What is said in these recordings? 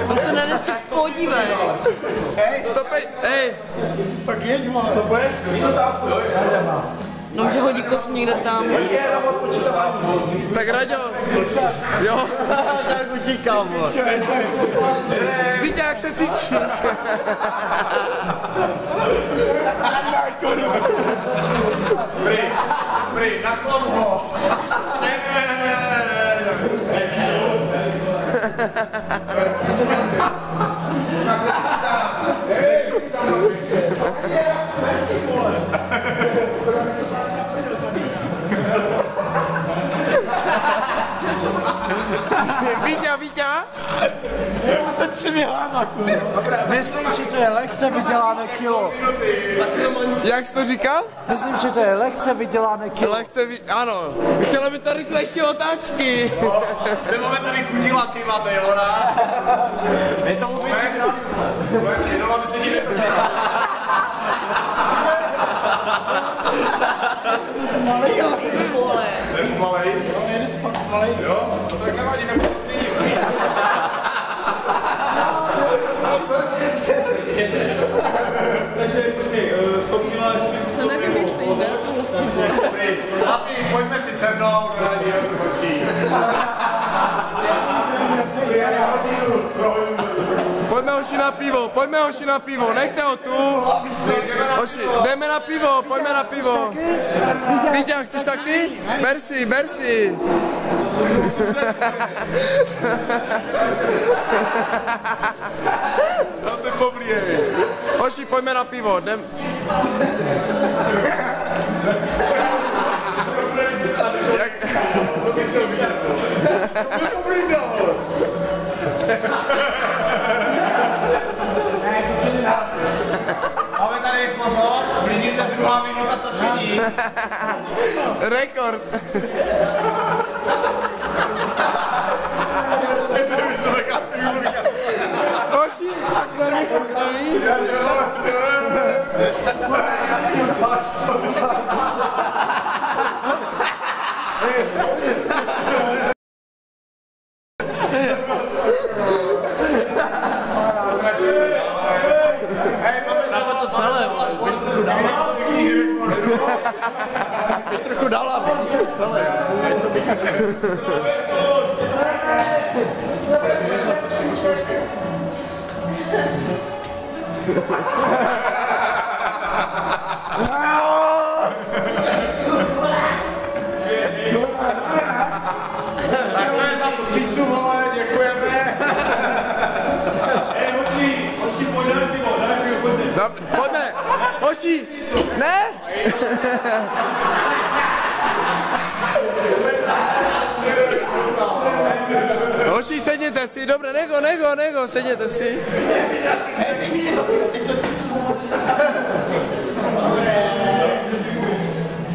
On se na ještě podívej. Stopej, hej. Tak jeď, vole. Stopuješ? Minuta. No, že hodí kos někde tam. Tak Raďo. Jo. Tak utíkám, vole. Víte, jak se cítíš? Prý, naklon ho. Ne. Vítě? Teď si mi hlava, kurva. Myslím, že to je lehce vydělané kilo. Jak jsi to říkal? Myslím, že to je lehce vydělané kilo. Ano. Chtělo by to rychlejší otáčky. My máme tady kudila týma Taylora. Je to uvidí. Jenom aby se nikdy Malej, ale to je pomalej. je to fakt malej. Jo? No tak nevadí, tak to není. Takže počkej, 100 kg To nevymyslíš, ne? Chlapi, pojďme si sednout, rádi, já se začí. Pojďme hoši na pivo, nechte ho tu. Hoši, jdeme na pivo, pojďme na pivo. Vítě, chceš taky? Ber si. To se poblíjej. Hoši, pojďme na pivo, jdem. Máme tady pozor, blíží se druhá minuta točení. Rekord. Hoši, jsme nechodaví. Hej, máme to celé, běž trochu dál a běž trochu celé. Tak to je za tu pizzu, vole, děkujeme. Hej, hoši, pojďme pivo, Pojďme. Hoši, ne? Hoši, sedněte si, dobré, nego, sedněte si.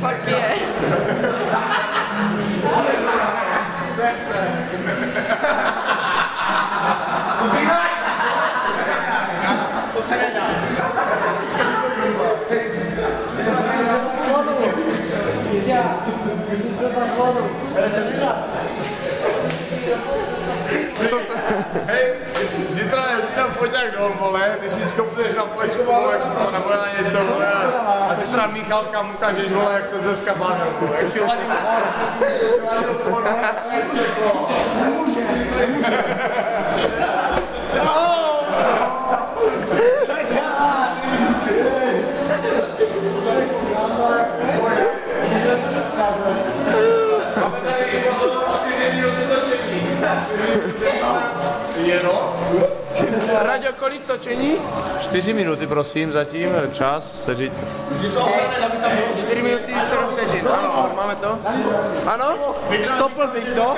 Fakt je. To se nedá. Hej, zítra je jenom foťák dol, vole, ty si skopneš na flečku, vole, nebo na něco, vole, a zítra Michalka mu ukážeš, vole, jak se dneska bavil, vole, jak si ladil hor, jak si to. Máme tady 4 minuty točení. Jeno? Raďo, kolik točení? 4 minuty, prosím, zatím, čas se říct. 4 minuty 7 vteřin, ano, máme to? Ano? Stopl bych to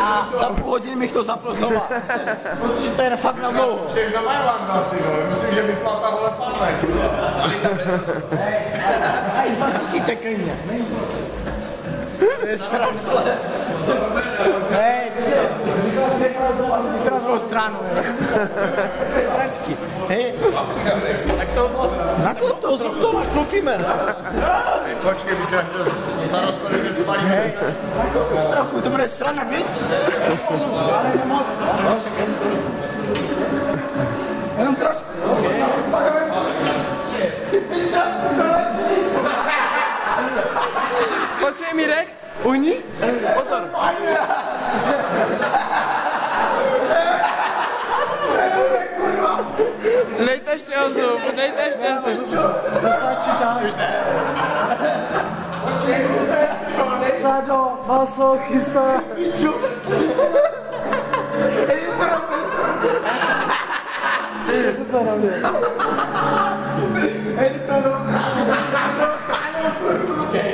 a za půl hodiny bych to zapl znova. Protože to je fakt na dlouho. Všech na Mailand asi, no. Myslím, že vyplata vole padne. Hej, 2000 klidně. To je strašné. Hej, vytrat druhou stranu. Stračky. Hej. Tak to... Na to naklopíme, ne? Počkej, bych chtěl starostovi nespalí. Trochu, to bude srana, viď? Ale nemoc. Jenom trošku. Ty pizza. Počkej, Mirek, uhni. Pozor. Dejte ještě zub, dejte ještě zub. To stačí tak. Už ne. Sáďo, maso, chystá. Piču. Je to na mě. Hej, to počkej.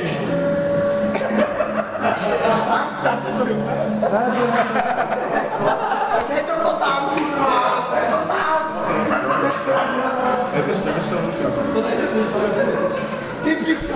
Tam se to líbí. Je to tam, kurva. Je to tam. Ty pičo.